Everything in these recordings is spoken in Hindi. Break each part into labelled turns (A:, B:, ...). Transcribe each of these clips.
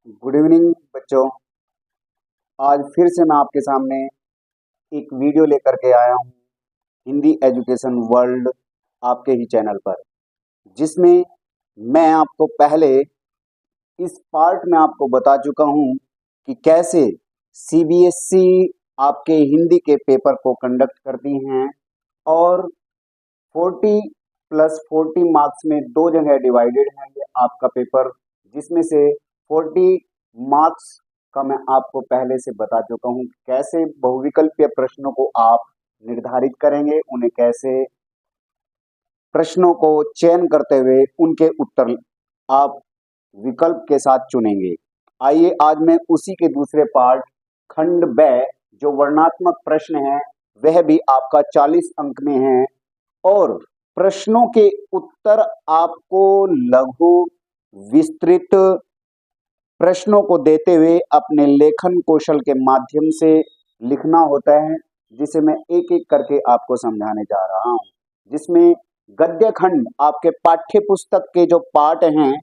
A: गुड इवनिंग बच्चों। आज फिर से मैं आपके सामने एक वीडियो लेकर के आया हूँ हिंदी एजुकेशन वर्ल्ड आपके ही चैनल पर, जिसमें मैं आपको पहले इस पार्ट में आपको बता चुका हूँ कि कैसे सीबीएसई आपके हिंदी के पेपर को कंडक्ट करती हैं और 40 प्लस 40 मार्क्स में दो जगह डिवाइडेड है ये आपका पेपर, जिसमें से 40 मार्क्स का मैं आपको पहले से बता चुका हूँ कैसे बहुविकल्पीय प्रश्नों को आप निर्धारित करेंगे, उन्हें कैसे प्रश्नों को चयन करते हुए उनके उत्तर आप विकल्प के साथ चुनेंगे। आइए आज मैं उसी के दूसरे पार्ट खंड ब जो वर्णात्मक प्रश्न है वह भी आपका 40 अंक में है और प्रश्नों के उत्तर आपको लघु विस्तृत प्रश्नों को देते हुए अपने लेखन कौशल के माध्यम से लिखना होता है, जिसे मैं एक एक करके आपको समझाने जा रहा हूं। जिसमें गद्य खंड आपके पाठ्य पुस्तक के जो पाठ हैं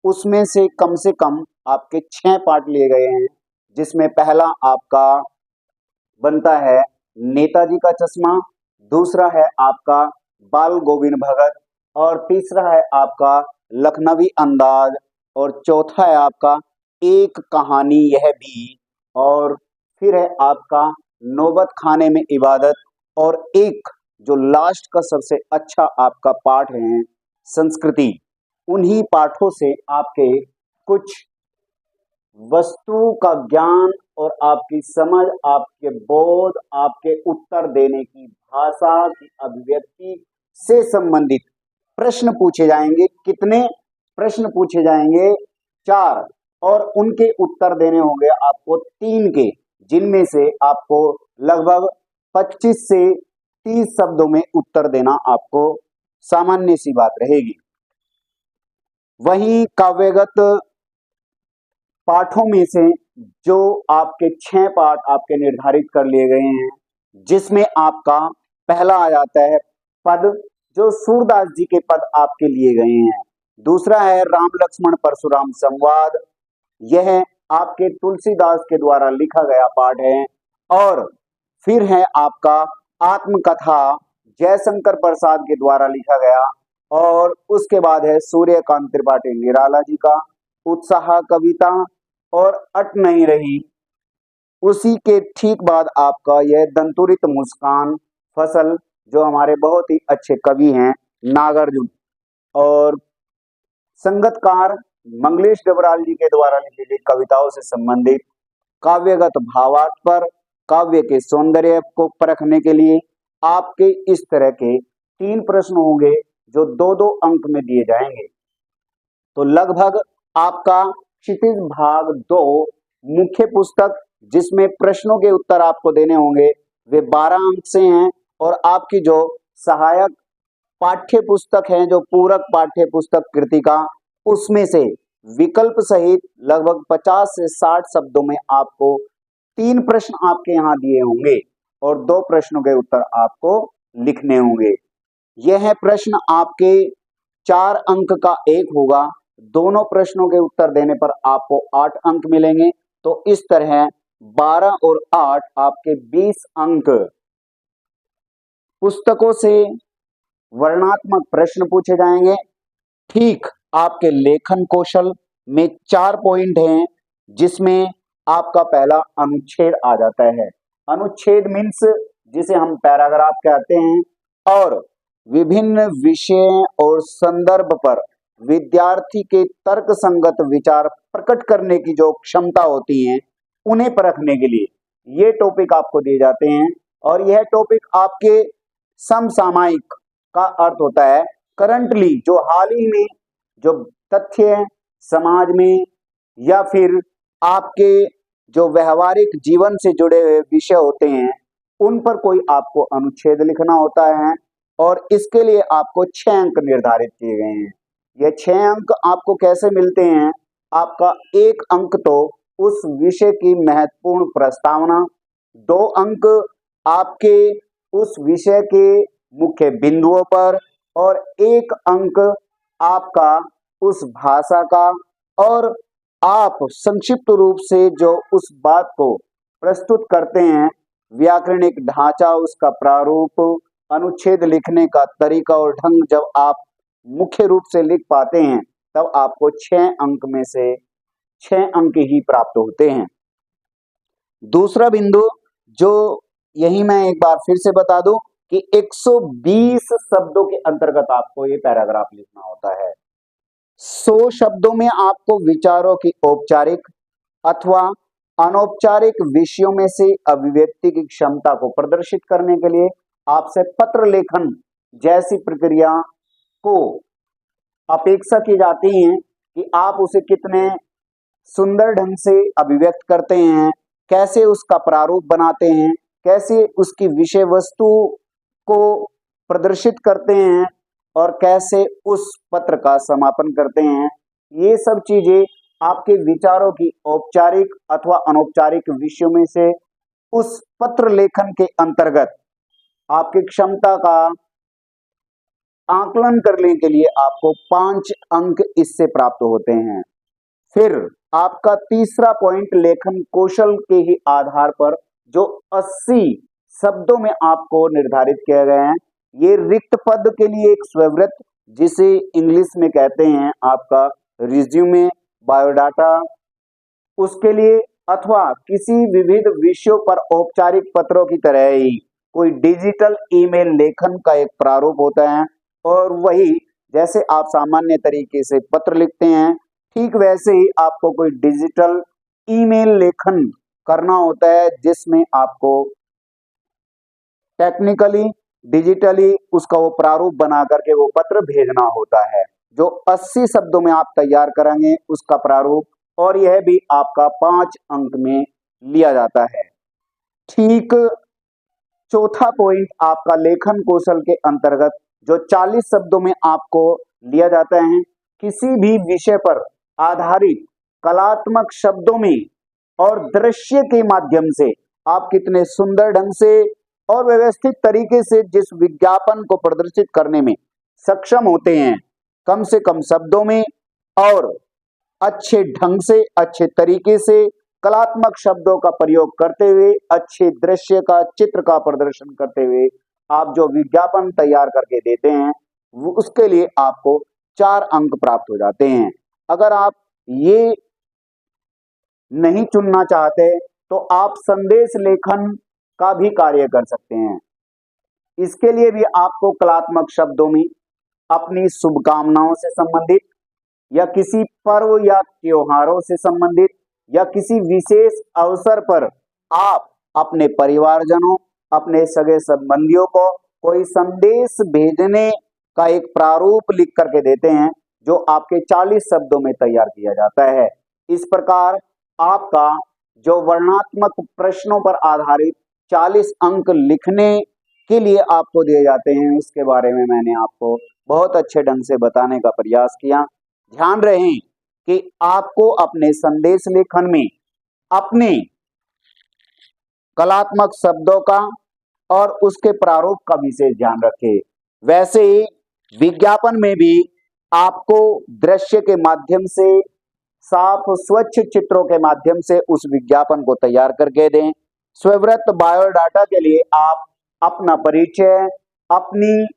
A: उसमें से कम आपके 6 पाठ लिए गए हैं, जिसमें पहला आपका बनता है नेताजी का चश्मा, दूसरा है आपका बाल गोविंद भगत और तीसरा है आपका लखनवी अंदाज और चौथा है आपका एक कहानी यह भी, और फिर है आपका नौबत खाने में इबादत और एक जो लास्ट का सबसे अच्छा आपका पाठ है संस्कृति। उन्हीं पाठों से आपके कुछ वस्तु का ज्ञान और आपकी समझ, आपके बोध, आपके उत्तर देने की भाषा की अभिव्यक्ति से संबंधित प्रश्न पूछे जाएंगे। कितने प्रश्न पूछे जाएंगे? 4, और उनके उत्तर देने होंगे आपको 3 के, जिनमें से आपको लगभग 25 से 30 शब्दों में उत्तर देना आपको सामान्य सी बात रहेगी। वहीं काव्यगत पाठों में से जो आपके 6 पाठ आपके निर्धारित कर लिए गए हैं, जिसमें आपका पहला आ जाता है पद, जो सूरदास जी के पद आपके लिए गए हैं। दूसरा है राम लक्ष्मण परशुराम संवाद, यह आपके तुलसीदास के द्वारा लिखा गया पाठ है। और फिर है आपका आत्मकथा जयशंकर प्रसाद के द्वारा लिखा गया, और उसके बाद है सूर्यकांत त्रिपाठी निराला जी का उत्साह कविता और अट नहीं रही। उसी के ठीक बाद आपका यह दंतुरित मुस्कान फसल, जो हमारे बहुत ही अच्छे कवि हैं नागार्जुन, और संगतकार मंगलेश डबराल जी के द्वारा लिखी गई कविताओं से संबंधित काव्यगत भावार्थ पर काव्य के सौंदर्य को परखने के लिए आपके इस तरह के 3 प्रश्न होंगे जो 2-2 अंक में दिए जाएंगे। तो लगभग आपका क्षितिज भाग 2 मुख्य पुस्तक, जिसमें प्रश्नों के उत्तर आपको देने होंगे, वे 12 अंक से हैं, और आपकी जो सहायक पाठ्य पुस्तक है, जो पूरक पाठ्य पुस्तक कृतिका, उसमें से विकल्प सहित लगभग 50 से 60 शब्दों में आपको 3 प्रश्न आपके यहाँ दिए होंगे और 2 प्रश्नों के उत्तर आपको लिखने होंगे। यह प्रश्न आपके 4 अंक का एक होगा, दोनों प्रश्नों के उत्तर देने पर आपको 8 अंक मिलेंगे। तो इस तरह 12 और 8 आपके 20 अंक पुस्तकों से वर्णात्मक प्रश्न पूछे जाएंगे। ठीक आपके लेखन कौशल में 4 पॉइंट हैं, जिसमें आपका पहला अनुच्छेद आ जाता है। अनुच्छेद मीन्स जिसे हम पैराग्राफ कहते हैं, और विभिन्न विषय और संदर्भ पर विद्यार्थी के तर्क संगत विचार प्रकट करने की जो क्षमता होती है, उन्हें परखने के लिए ये टॉपिक आपको दिए जाते हैं। और यह टॉपिक आपके समसामयिक का अर्थ होता है करंटली, जो हाल ही में जो तथ्य समाज में या फिर आपके जो व्यवहारिक जीवन से जुड़े हुए विषय होते हैं, उन पर कोई आपको अनुच्छेद लिखना होता है, और इसके लिए आपको 6 अंक निर्धारित किए गए हैं। ये 6 अंक आपको कैसे मिलते हैं? आपका 1 अंक तो उस विषय की महत्वपूर्ण प्रस्तावना, 2 अंक आपके उस विषय के मुख्य बिंदुओं पर, और 1 अंक आपका उस भाषा का, और आप संक्षिप्त रूप से जो उस बात को प्रस्तुत करते हैं, व्याकरणिक ढांचा, उसका प्रारूप, अनुच्छेद लिखने का तरीका और ढंग जब आप मुख्य रूप से लिख पाते हैं तब आपको 6 अंक में से 6 अंक ही प्राप्त होते हैं। दूसरा बिंदु जो यही मैं एक बार फिर से बता दूं कि 120 शब्दों के अंतर्गत आपको ये पैराग्राफ लिखना होता है। 100 शब्दों में आपको विचारों की औपचारिक अथवा अनौपचारिक विषयों में से अभिव्यक्ति की क्षमता को प्रदर्शित करने के लिए आपसे पत्र लेखन जैसी प्रक्रिया को अपेक्षा की जाती है कि आप उसे कितने सुंदर ढंग से अभिव्यक्त करते हैं, कैसे उसका प्रारूप बनाते हैं, कैसे उसकी विषय वस्तु को प्रदर्शित करते हैं और कैसे उस पत्र का समापन करते हैं। ये सब चीजें आपके विचारों की औपचारिक अथवा अनौपचारिक विषयों में से उस पत्र लेखन के अंतर्गत आपकी क्षमता का आकलन करने के लिए आपको 5 अंक इससे प्राप्त होते हैं। फिर आपका तीसरा पॉइंट लेखन कौशल के ही आधार पर जो 80 शब्दों में आपको निर्धारित किए गए हैं, ये रिक्त पद के लिए एक स्ववृत, जिसे इंग्लिश में कहते हैं आपका रिज्यूमे, बायोडाटा, उसके लिए अथवा किसी विविध विषयों पर औपचारिक पत्रों की तरह ही कोई डिजिटल ईमेल लेखन का एक प्रारूप होता है और वही जैसे आप सामान्य तरीके से पत्र लिखते हैं ठीक वैसे ही आपको कोई डिजिटल ईमेल लेखन करना होता है जिसमें आपको टेक्निकली डिजिटली उसका वो प्रारूप बना करके वो पत्र भेजना होता है, जो 80 शब्दों में आप तैयार करेंगे उसका प्रारूप, और यह भी आपका 5 अंक में लिया जाता है। ठीक चौथा पॉइंट आपका लेखन कौशल के अंतर्गत जो 40 शब्दों में आपको लिया जाता है, किसी भी विषय पर आधारित कलात्मक शब्दों में और दृश्य के माध्यम से आप कितने सुंदर ढंग से और व्यवस्थित तरीके से जिस विज्ञापन को प्रदर्शित करने में सक्षम होते हैं, कम से कम शब्दों में और अच्छे ढंग से, अच्छे तरीके से, कलात्मक शब्दों का प्रयोग करते हुए, अच्छे दृश्य का, चित्र का प्रदर्शन करते हुए आप जो विज्ञापन तैयार करके देते हैं उसके लिए आपको 4 अंक प्राप्त हो जाते हैं। अगर आप ये नहीं चुनना चाहते तो आप संदेश लेखन का भी कार्य कर सकते हैं। इसके लिए भी आपको कलात्मक शब्दों में अपनी शुभकामनाओं से संबंधित या किसी पर्व या त्योहारों से संबंधित या किसी विशेष अवसर पर आप अपने परिवारजनों, अपने सगे संबंधियों को कोई संदेश भेजने का एक प्रारूप लिख करके देते हैं जो आपके 40 शब्दों में तैयार किया जाता है। इस प्रकार आपका जो वर्णनात्मक प्रश्नों पर आधारित 40 अंक लिखने के लिए आपको दिए जाते हैं, उसके बारे में मैंने आपको बहुत अच्छे ढंग से बताने का प्रयास किया। ध्यान रहे कि आपको अपने संदेश लेखन में अपने कलात्मक शब्दों का और उसके प्रारूप का विशेष ध्यान रखें। वैसे ही विज्ञापन में भी आपको दृश्य के माध्यम से, साफ स्वच्छ चित्रों के माध्यम से उस विज्ञापन को तैयार करके दें। स्ववृत्त बायोडाटा के लिए आप अपना परिचय, अपनी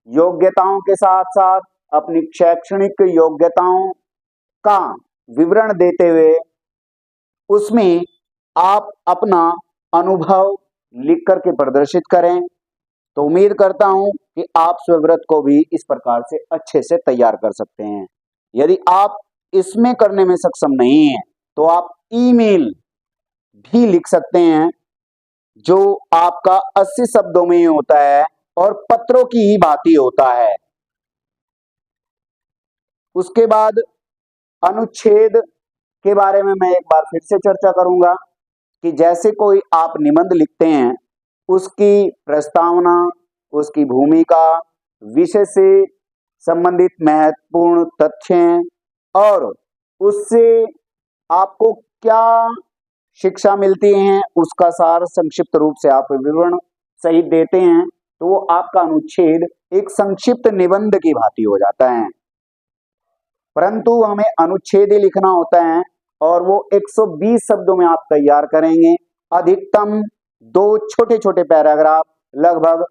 A: योग्यताओं के साथ साथ अपनी शैक्षणिक योग्यताओं का विवरण देते हुए उसमें आप अपना अनुभव लिख करके प्रदर्शित करें। तो उम्मीद करता हूं कि आप स्ववृत्त को भी इस प्रकार से अच्छे से तैयार कर सकते हैं। यदि आप इसमें करने में सक्षम नहीं है तो आप ईमेल भी लिख सकते हैं जो आपका 80 शब्दों में ही होता है और पत्रों की ही भांति होता है। उसके बाद अनुच्छेद के बारे में मैं एक बार फिर से चर्चा करूंगा कि जैसे कोई आप निबंध लिखते हैं, उसकी प्रस्तावना, उसकी भूमिका, विषय से संबंधित महत्वपूर्ण तथ्य और उससे आपको क्या शिक्षा मिलती है उसका सार संक्षिप्त रूप से आप विवरण सहित देते हैं, तो वो आपका अनुच्छेद एक संक्षिप्त निबंध की भांति हो जाता है। परंतु हमें अनुच्छेद ही लिखना होता है और वो 120 शब्दों में आप तैयार करेंगे। अधिकतम 2 छोटे छोटे पैराग्राफ, लगभग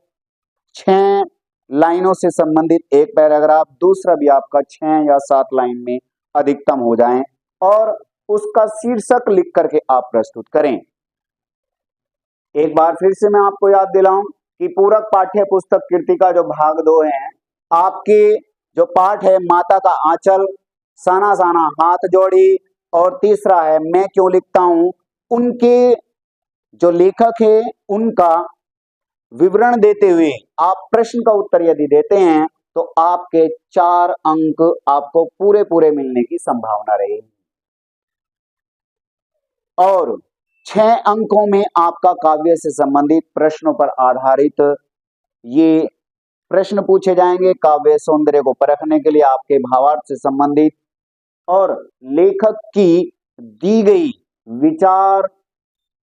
A: 6 लाइनों से संबंधित एक पैराग्राफ, दूसरा भी आपका 6 या 7 लाइन में अधिकतम हो जाएं और उसका शीर्षक लिख करके आप प्रस्तुत करें। एक बार फिर से मैं आपको याद दिलाऊं कि पूरक पाठ्य पुस्तक कृतिका जो भाग 2 है, आपके जो पाठ है माता का आंचल, साना साना हाथ जोड़ी और तीसरा है मैं क्यों लिखता हूं, उनके जो लेखक है उनका विवरण देते हुए आप प्रश्न का उत्तर यदि देते हैं तो आपके 4 अंक आपको पूरे पूरे मिलने की संभावना रहेगी और 6 अंकों में आपका काव्य से संबंधित प्रश्नों पर आधारित ये प्रश्न पूछे जाएंगे। काव्य सौंदर्य को परखने के लिए आपके भावार्थ से संबंधित और लेखक की दी गई विचार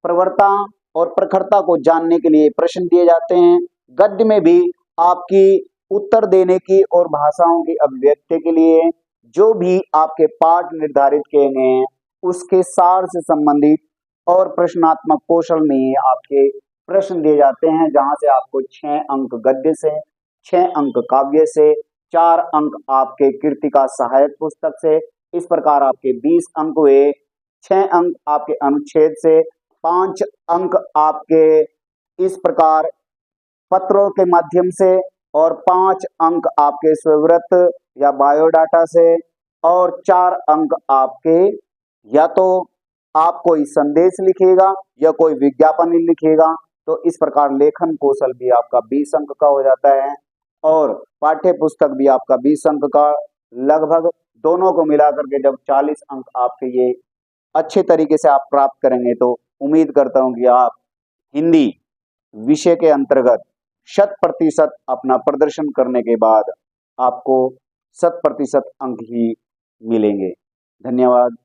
A: प्रवृत्ता और प्रखरता को जानने के लिए प्रश्न दिए जाते हैं। गद्य में भी आपकी उत्तर देने की और भाषाओं की अभिव्यक्ति के लिए जो भी आपके पाठ निर्धारित किए गए हैं उसके सार से संबंधित और प्रश्नात्मक कौशल में आपके प्रश्न दिए जाते हैं, जहां से आपको 6 अंक गद्य से, 6 अंक काव्य से, 4 अंक आपके कृतिका सहायक पुस्तक से, इस प्रकार आपके 20 अंक हुए। 6 अंक आपके अनुच्छेद से, 5 अंक आपके इस प्रकार पत्रों के माध्यम से और 5 अंक आपके स्ववृत्त या बायोडाटा से और 4 अंक आपके या तो आप कोई संदेश लिखेगा या कोई विज्ञापन लिखेगा, तो इस प्रकार लेखन कौशल भी आपका 20 अंक का हो जाता है और पाठ्य पुस्तक भी आपका 20 अंक का, लगभग दोनों को मिलाकर के जब 40 अंक आपके ये अच्छे तरीके से आप प्राप्त करेंगे तो उम्मीद करता हूं कि आप हिंदी विषय के अंतर्गत 100% अपना प्रदर्शन करने के बाद आपको 100% अंक ही मिलेंगे। धन्यवाद।